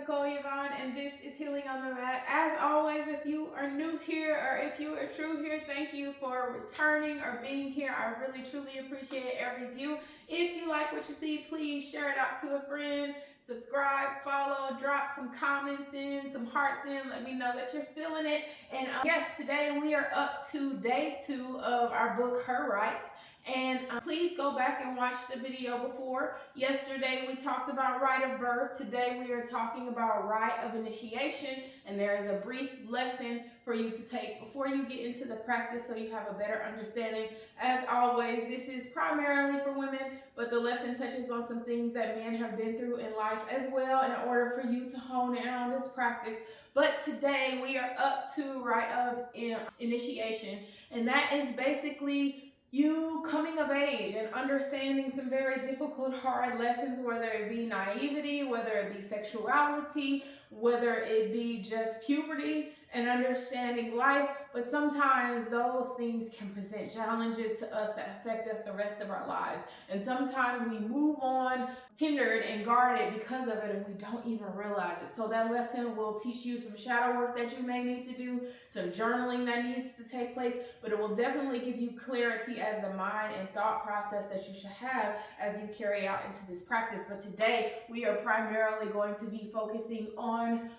and this is Healing on the Mat. As always, if you are new here or if you are true here, thank you for returning or being here. I really truly appreciate every view. If you like what you see, please share it out to a friend. Subscribe, follow, drop some comments in, some hearts in. Let me know that you're feeling it. And yes, today we are up to day 2 of our book, Her Rights. And please go back and watch the video before. Yesterday we talked about rite of birth. Today we are talking about rite of initiation. And there is a brief lesson for you to take before you get into the practice so you have a better understanding. As always, this is primarily for women, but the lesson touches on some things that men have been through in life as well in order for you to hone in on this practice. But today we are up to rite of initiation, and that is basically you coming of age and understanding some very difficult, hard lessons, whether it be naivety, whether it be sexuality, whether it be just puberty and understanding life. But sometimes those things can present challenges to us that affect us the rest of our lives. And sometimes we move on hindered and guarded because of it, and we don't even realize it. So that lesson will teach you some shadow work that you may need to do, some journaling that needs to take place, but it will definitely give you clarity as the mind and thought process that you should have as you carry out into this practice. But today we are primarily going to be focusing on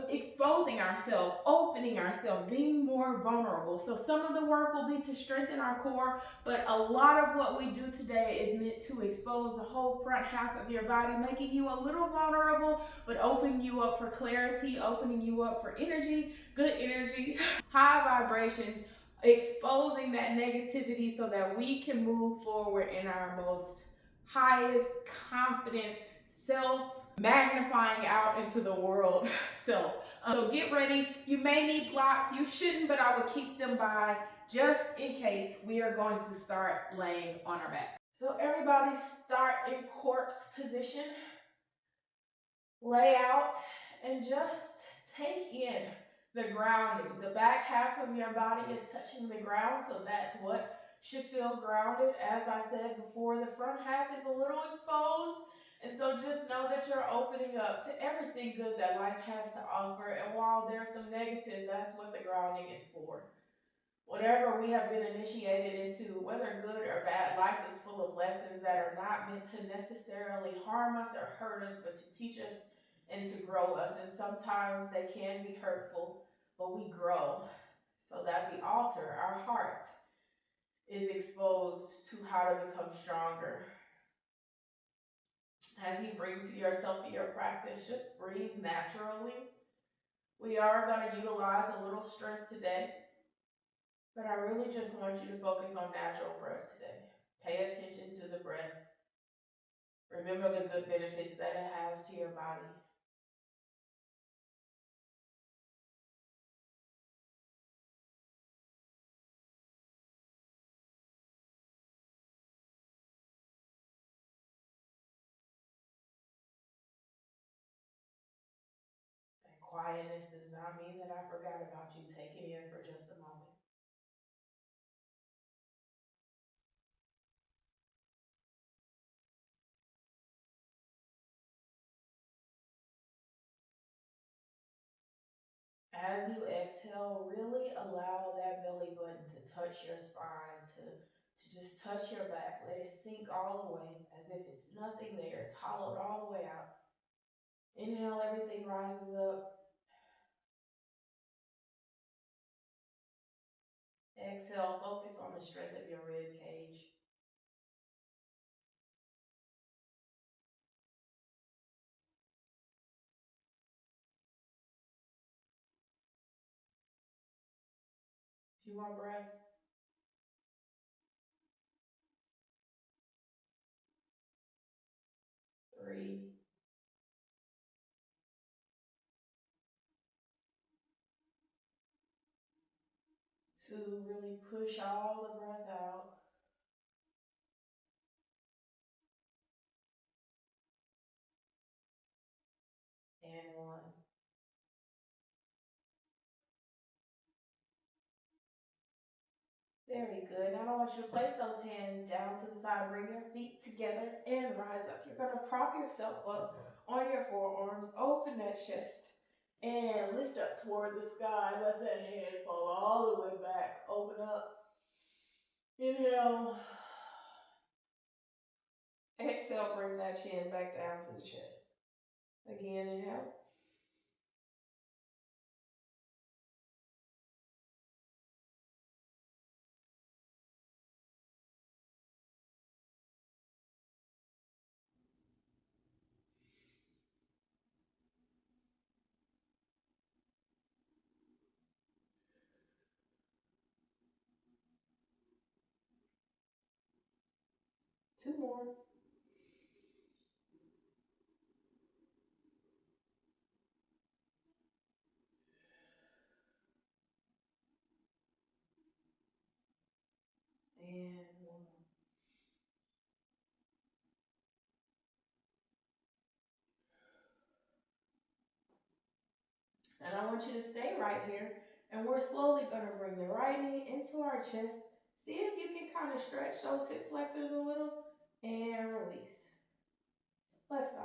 exposing ourselves, opening ourselves, being more vulnerable. So some of the work will be to strengthen our core, but a lot of what we do today is meant to expose the whole front half of your body, making you a little vulnerable, but opening you up for clarity, opening you up for energy, good energy, high vibrations, exposing that negativity so that we can move forward in our most highest, confident self, magnifying out into the world self. So get ready. You may need blocks. You shouldn't, but I will keep them by just in case. We are going to start laying on our back. So everybody start in corpse position. Lay out and just take in the grounding. The back half of your body is touching the ground, so that's what should feel grounded. As I said before, the front half is a little exposed, and so just know that you're opening up to everything good that life has to offer. And while there's some negative, that's what the grounding is for. Whatever we have been initiated into, whether good or bad, life is full of lessons that are not meant to necessarily harm us or hurt us, but to teach us and to grow us. And sometimes they can be hurtful, but we grow so that the altar, our heart, is exposed to how to become stronger. As you bring to yourself to your practice, just breathe naturally. We are going to utilize a little strength today, but I really just want you to focus on natural breath today. Pay attention to the breath. Remember the good benefits that it has to your body. And quietness does not mean that I forgot about you. Take it in for just a moment. As you exhale, really allow that belly button to touch your spine, to just touch your back. Let it sink all the way as if it's nothing there. It's hollowed all the way out. Inhale, everything rises up. Exhale, focus on the strength of your rib cage. A few more breaths. 3, 2, really push all the breath out. And 1. Very good. Now I want you to place those hands down to the side. Bring your feet together and rise up. You're going to prop yourself up on your forearms. Open that that chest. And lift up toward the sky. Let that head fall all the way back. Open up. Inhale. Exhale, bring that chin back down to the chest. Again, inhale. Two more. And one more. And I want you to stay right here. And we're slowly going to bring the right knee into our chest. See if you can kind of stretch those hip flexors a little. And release. Left side.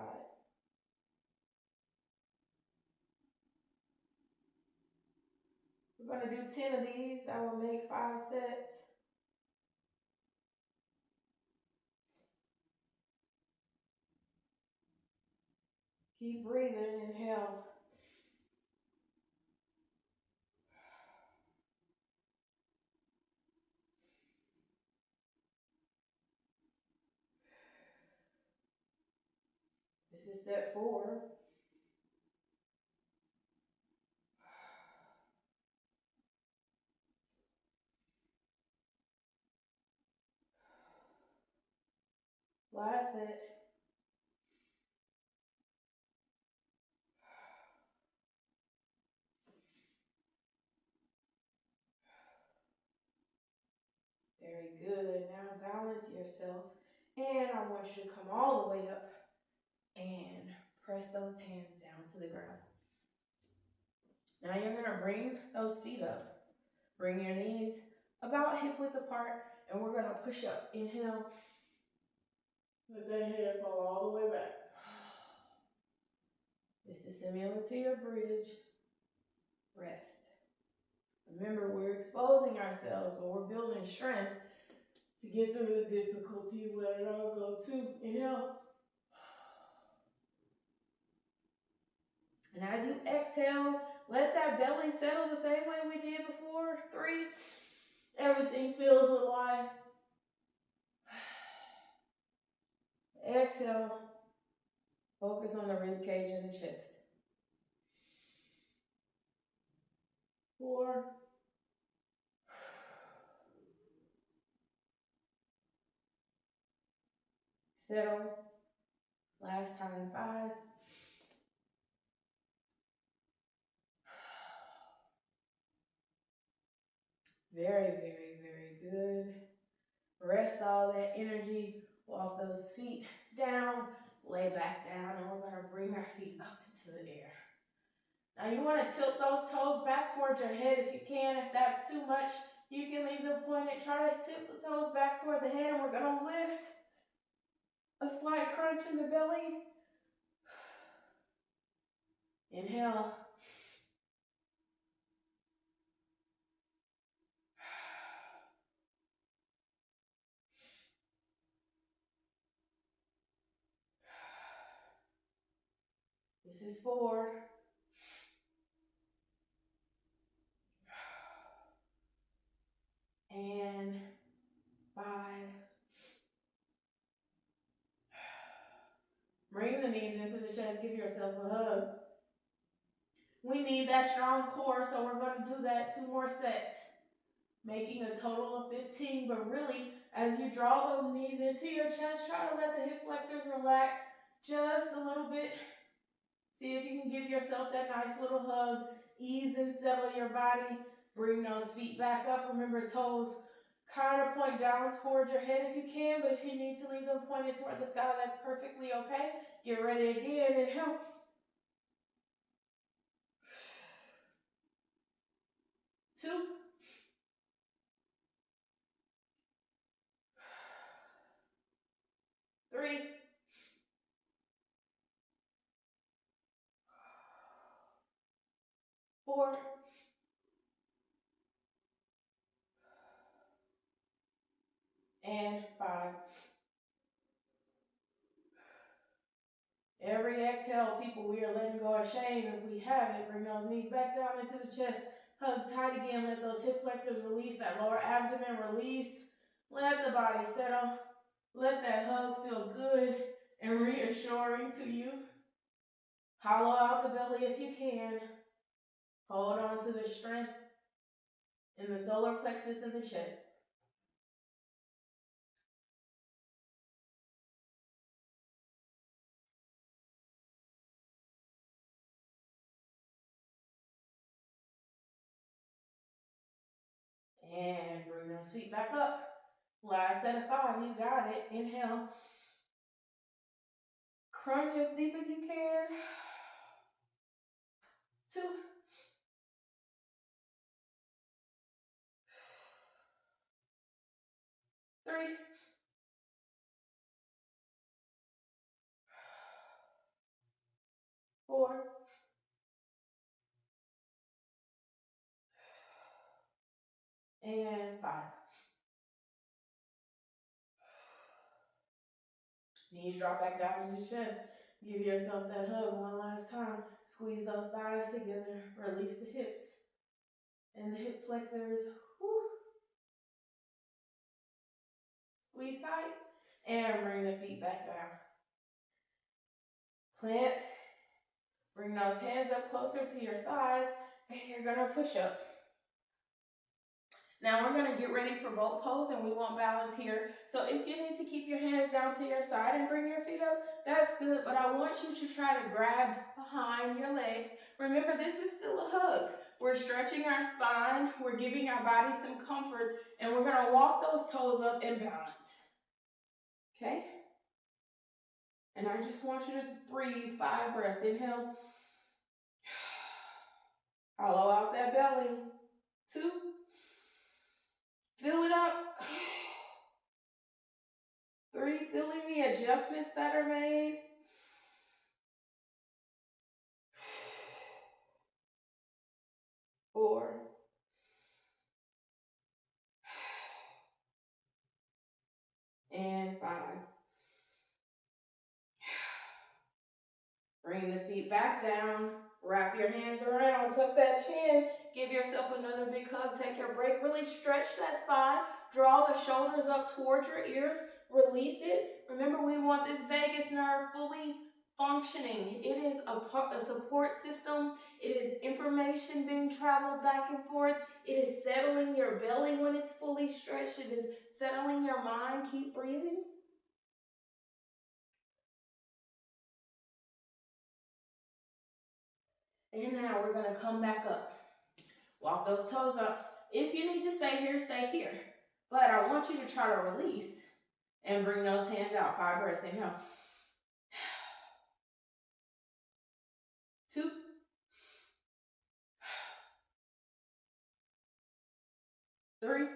We're going to do 10 of these. That will make 5 sets. Keep breathing. Inhale. This is set 4. Last set. Very good. Now balance yourself. And I want you to come all the way up and press those hands down to the ground. Now you're going to bring those feet up. Bring your knees about hip width apart, and we're going to push up. Inhale. Let that head fall all the way back. This is similar to your bridge. Rest. Remember, we're exposing ourselves, but we're building strength to get through the difficulties. Let it all go. 2. Inhale. And as you exhale, let that belly settle the same way we did before. 3. Everything fills with life. Exhale. Focus on the rib cage and the chest. 4. Settle. Last time. 5. Very, very, very good. Rest all that energy. Walk those feet down. Lay back down, and we're going to bring our feet up into the air. Now you want to tilt those toes back towards your head if you can. If that's too much, you can leave them pointed. Try to tilt the toes back toward the head, and we're going to lift. A slight crunch in the belly. Inhale. This is 4. And 5. Bring the knees into the chest. Give yourself a hug. We need that strong core, so we're going to do that 2 more sets, making a total of 15. But really, as you draw those knees into your chest, try to let the hip flexors relax just a little bit. See if you can give yourself that nice little hug. Ease and settle your body. Bring those feet back up. Remember, toes kind of point down towards your head if you can, but if you need to leave them pointed toward the sky, that's perfectly okay. Get ready again. Inhale. 2. 3. 4, and 5. Every exhale, people, we are letting go of shame. If we have it, bring those knees back down into the chest. Hug tight again. Let those hip flexors release. That lower abdomen release. Let the body settle. Let that hug feel good and reassuring to you. Hollow out the belly if you can. Hold on to the strength in the solar plexus and the chest. And bring those feet back up. Last set of 5, you got it. Inhale. Crunch as deep as you can. 2, 3, 4, and 5. Knees drop back down into your chest. Give yourself that hug one last time. Squeeze those thighs together. Release the hips and the hip flexors. Woo. Squeeze tight and bring the feet back down. Plant. Bring those hands up closer to your sides and you're going to push up. Now we're going to get ready for boat pose and we want balance here. So if you need to keep your hands down to your side and bring your feet up, that's good. But I want you to try to grab behind your legs. Remember, this is still a hug. We're stretching our spine. We're giving our body some comfort. And we're going to walk those toes up and balance. Okay? And I just want you to breathe 5 breaths. Inhale. Hollow out that belly. 2. Fill it up. 3, feeling the adjustments that are made. 4. And 5. Bring the feet back down. Wrap your hands around. Tuck that chin. Give yourself another big hug. Take your break. Really stretch that spine. Draw the shoulders up towards your ears. Release it. Remember, we want this vagus nerve fully functioning. It is a support system. It is information being traveled back and forth. It is settling your belly when it's fully stretched. It is settling your mind. Keep breathing. And now we're going to come back up. Walk those toes up. If you need to stay here, stay here. But I want you to try to release and bring those hands out. 5 breaths. Inhale. 2. 3.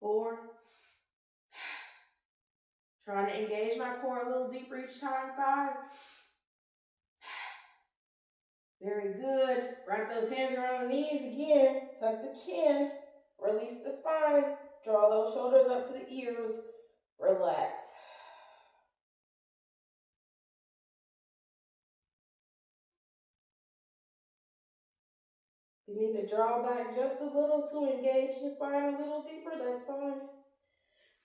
4. Trying to engage my core a little deeper each time. 5. Very good. Wrap those hands around the knees again. Tuck the chin. Release the spine. Draw those shoulders up to the ears. Relax. If you need to draw back just a little to engage the spine a little deeper, that's fine.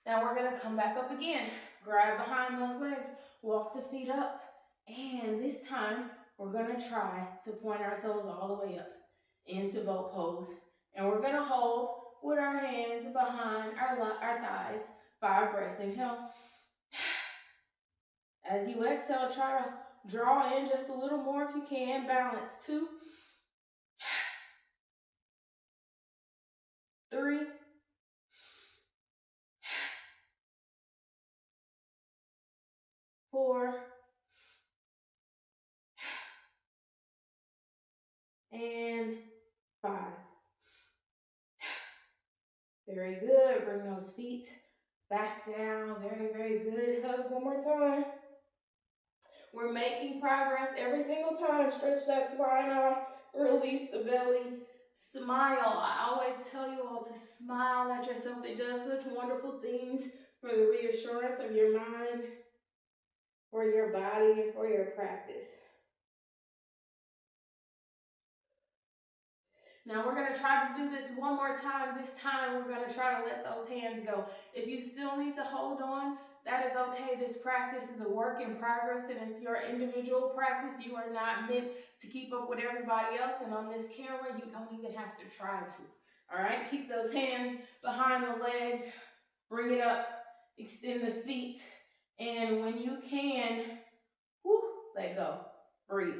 Now we're going to come back up again. Grab behind those legs. Walk the feet up. And this time, we're going to try to point our toes all the way up into boat pose. And we're going to hold with our hands behind our thighs. 5 breaths. Inhale. As you exhale, try to draw in just a little more if you can. Balance. 2. 3. 4. And 5. Very good. Bring those feet back down. Very, very good. Hug one more time. We're making progress every single time. Stretch that spine off, release the belly, smile. I always tell you all to smile at yourself. It does such wonderful things for the reassurance of your mind, for your body, and for your practice. Now we're going to try to do this one more time. This time we're going to try to let those hands go. If you still need to hold on, that is okay. This practice is a work in progress and it's your individual practice. You are not meant to keep up with everybody else. And on this camera, you don't even have to try to. All right, keep those hands behind the legs. Bring it up. Extend the feet. And when you can, let go. Breathe.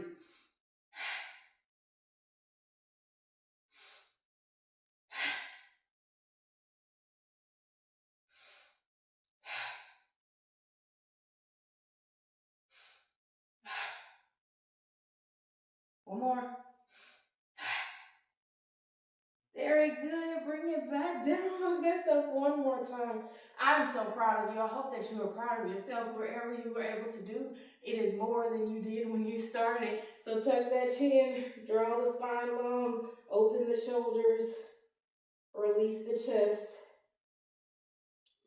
One more. Very good. Bring it back down. Get up one more time. I'm so proud of you. I hope that you are proud of yourself wherever you were able to do. It is more than you did when you started. So tuck that chin, draw the spine long, open the shoulders, release the chest.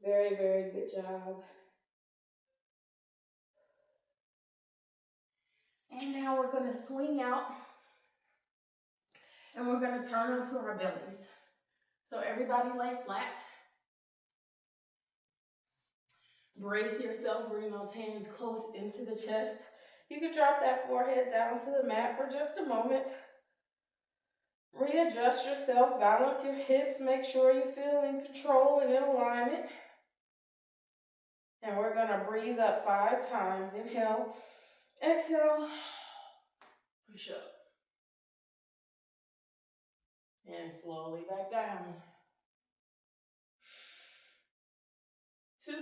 Very, very good job. And now we're going to swing out and we're going to turn onto our bellies. So everybody lay flat. Brace yourself, bring those hands close into the chest. You can drop that forehead down to the mat for just a moment. Readjust yourself, balance your hips, make sure you feel in control and in alignment. And we're going to breathe up 5 times. Inhale, exhale, push up. And slowly back down. 2,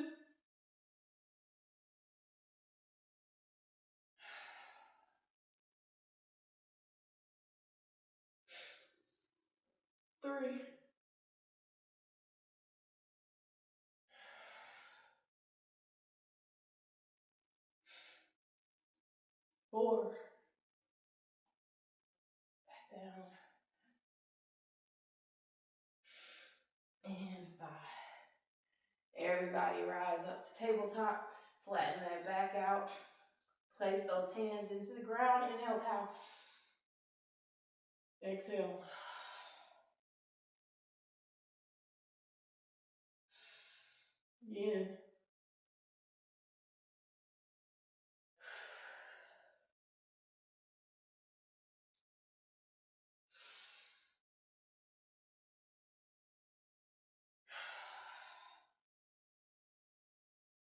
3, 4, back down. And 5. Everybody rise up to tabletop. Flatten that back out. Place those hands into the ground. Inhale, cow. Exhale. Again.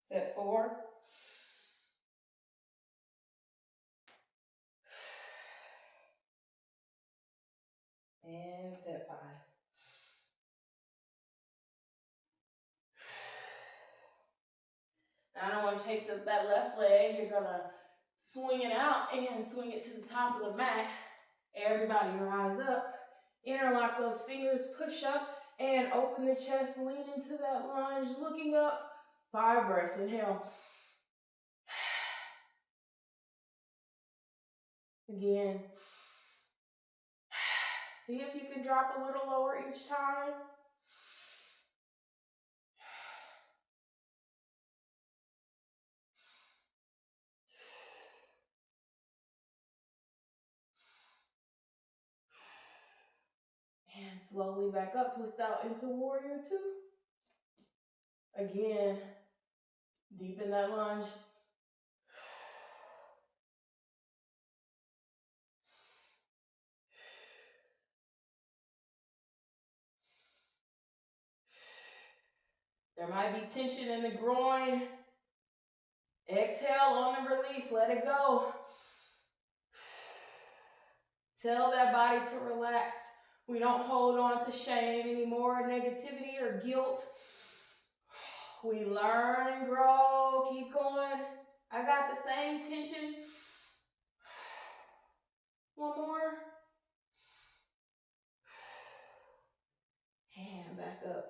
Set 4. And set 5. Now I want to take that left leg. You're going to swing it out and swing it to the top of the mat. Everybody rise up. Interlock those fingers. Push up and open the chest. Lean into that lunge. Looking up. 5 breaths. Inhale. Again. See if you can drop a little lower each time. And slowly back up, twist out into warrior 2. Again, deepen that lunge. There might be tension in the groin. Exhale on the release, let it go. Tell that body to relax. We don't hold on to shame anymore, negativity or guilt. We learn and grow. Keep going. I got the same tension. One more. And back up.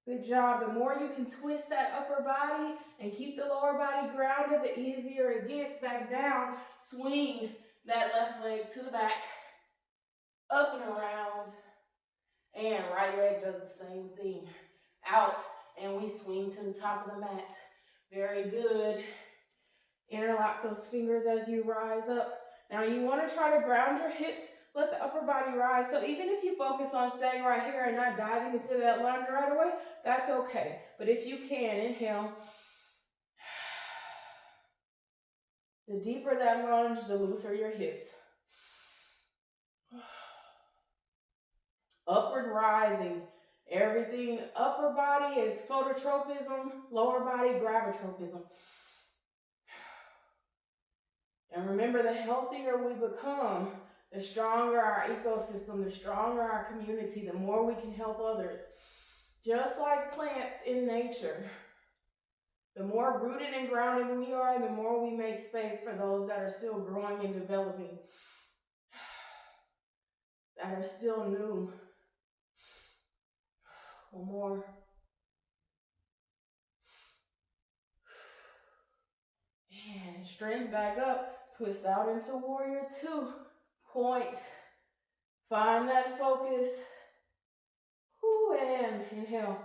Good good job. The more you can twist that upper body and keep the lower body grounded, the easier it gets. Back down, swing that left leg to the back, up and around, and right leg does the same thing. Out, and we swing to the top of the mat. Very good. Interlock those fingers as you rise up. Now you want to try to ground your hips, let the upper body rise. So even if you focus on staying right here and not diving into that lunge right away, that's okay. But if you can, inhale. The deeper that lunge, the looser your hips. Upward rising. Everything, upper body is phototropism, lower body gravitropism. And remember, the healthier we become, the stronger our ecosystem, the stronger our community, the more we can help others. Just like plants in nature, the more rooted and grounded we are, the more we make space for those that are still growing and developing, that are still new. One more. And strength back up. Twist out into warrior two. Point. Find that focus. Whoo, and inhale.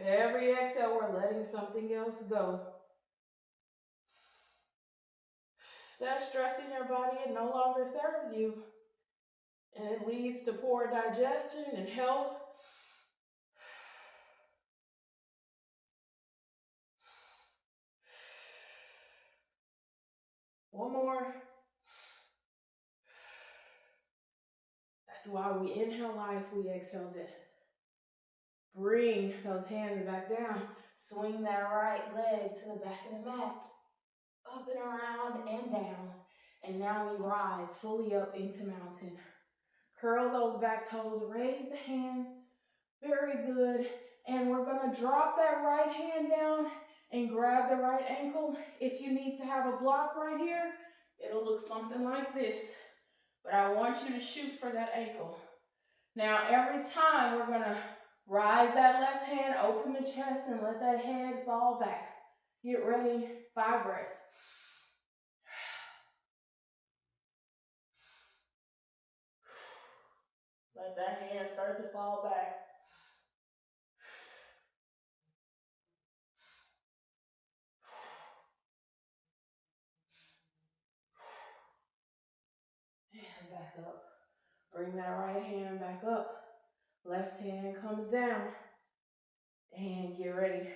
Every exhale, we're letting something else go. That stress in your body, it no longer serves you. And it leads to poor digestion and health. One more. That's why we inhale life, we exhale death. Bring those hands back down. Swing that right leg to the back of the mat. Up and around and down. And now we rise fully up into mountain. Curl those back toes, raise the hands. Very good. And we're going to drop that right hand down and grab the right ankle. If you need to have a block right here, it'll look something like this. But I want you to shoot for that ankle. Now, every time we're going to rise that left hand, open the chest, and let that head fall back. Get ready. 5 breaths. Let that hand start to fall back. And back up. Bring that right hand back up. Left hand comes down. And get ready.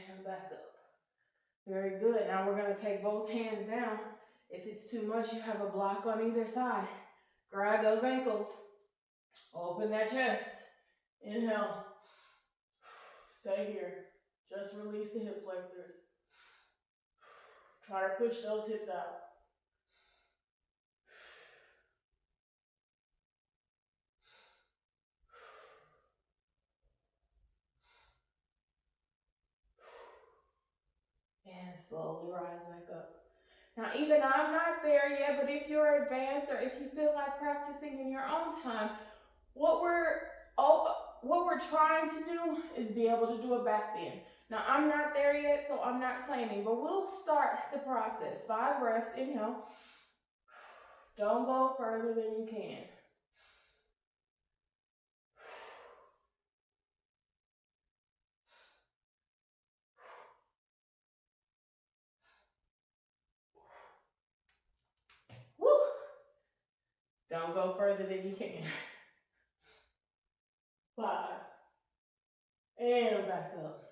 And back up. Very good. Now we're going to take both hands down. If it's too much, you have a block on either side. Grab those ankles. Open that chest. Inhale. Stay here. Just release the hip flexors. Try to push those hips out. And slowly rise back up. Now, even I'm not there yet, but if you're advanced or if you feel like practicing in your own time, what we're trying to do is be able to do a back bend. Now, I'm not there yet, so I'm not claiming, but we'll start the process. 5 breaths, inhale. Don't go further than you can. Woo! Don't go further than you can. 5. And back up.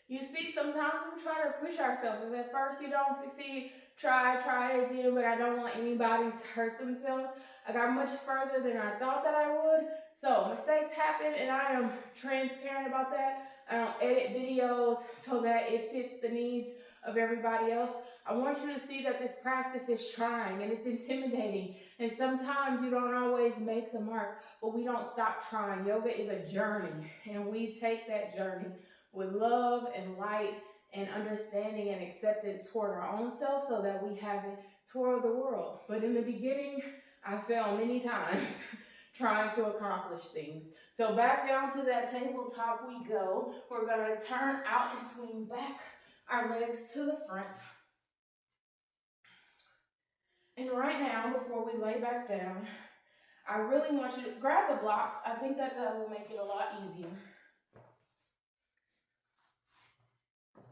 You see, sometimes we try to push ourselves. If at first you don't succeed, try again, but I don't want anybody to hurt themselves. I got much further than I thought that I would. So mistakes happen, and I am transparent about that. I don't edit videos so that it fits the needs of everybody else. I want you to see that this practice is trying and it's intimidating. And sometimes you don't always make the mark, but we don't stop trying. Yoga is a journey, and we take that journey with love and light and understanding and acceptance toward our own self so that we have it toward the world. But in the beginning, I fell many times trying to accomplish things. So back down to that tabletop we go. We're going to turn out and swing back our legs to the front. And right now, before we lay back down, I really want you to grab the blocks. I think that will make it a lot easier.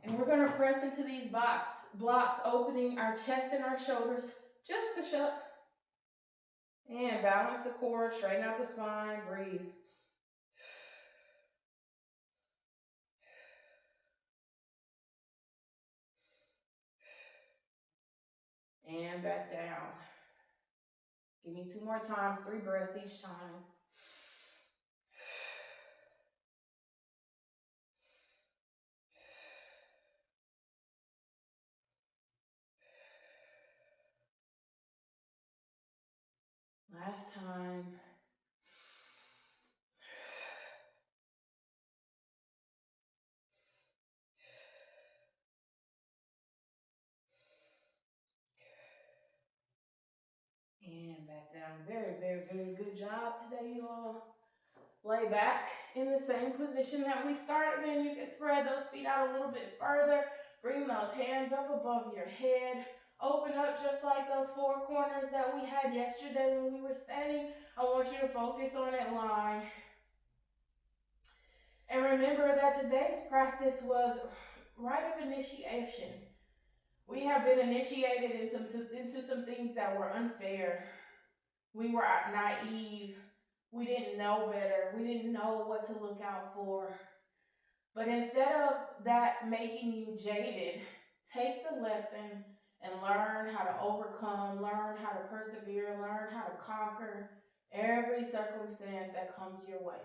And we're going to press into these blocks, opening our chest and our shoulders. Just push up. And balance the core, straighten out the spine, breathe. And back down. Give me 2 more times, 3 breaths each time. Last time. And back down. Very, very, very good job today, you all. Lay back in the same position that we started in. You can spread those feet out a little bit further. Bring those hands up above your head. Open up just like those 4 corners that we had yesterday when we were standing. I want you to focus on that line. And remember that today's practice was Rite of Initiation. We have been initiated into some things that were unfair. We were naive. We didn't know better. We didn't know what to look out for. But instead of that making you jaded, take the lesson and learn how to overcome, learn how to persevere, learn how to conquer every circumstance that comes your way.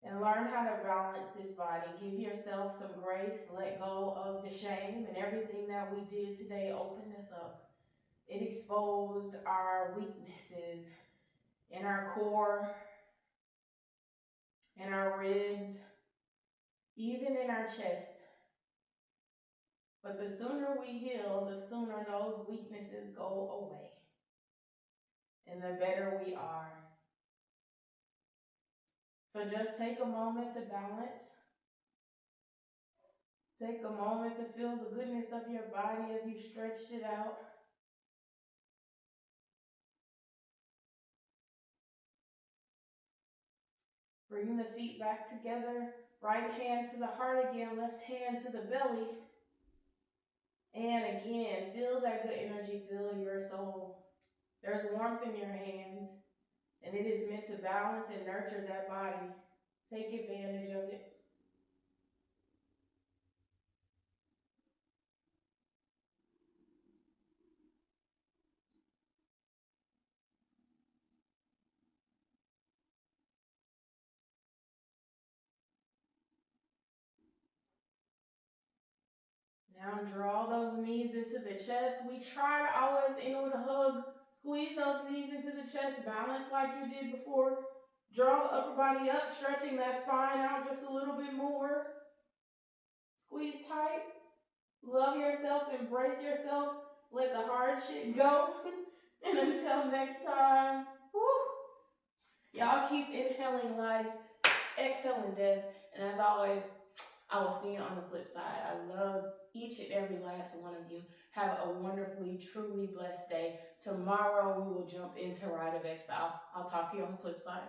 And learn how to balance this body. Give yourself some grace. Let go of the shame. And everything that we did today opened us up. It exposed our weaknesses in our core, in our ribs, even in our chest. But the sooner we heal, the sooner those weaknesses go away. And the better we are. So just take a moment to balance. Take a moment to feel the goodness of your body as you stretched it out. Bring the feet back together. Right hand to the heart again. Left hand to the belly. And again, feel that good energy. Feel your soul. There's warmth in your hands. And it is meant to balance and nurture that body. Take advantage of it. Now draw those knees into the chest. We try to always end with a hug. Squeeze those knees into the chest. Balance like you did before. Draw the upper body up, stretching that spine out just a little bit more. Squeeze tight. Love yourself. Embrace yourself. Let the hard shit go. And until next time, woo, y'all keep inhaling life, exhaling death. And as always, I will see you on the flip side. I love each and every last one of you. Have a wonderfully, truly blessed day. Tomorrow we will jump into Rite of Exile. I'll talk to you on the flip side.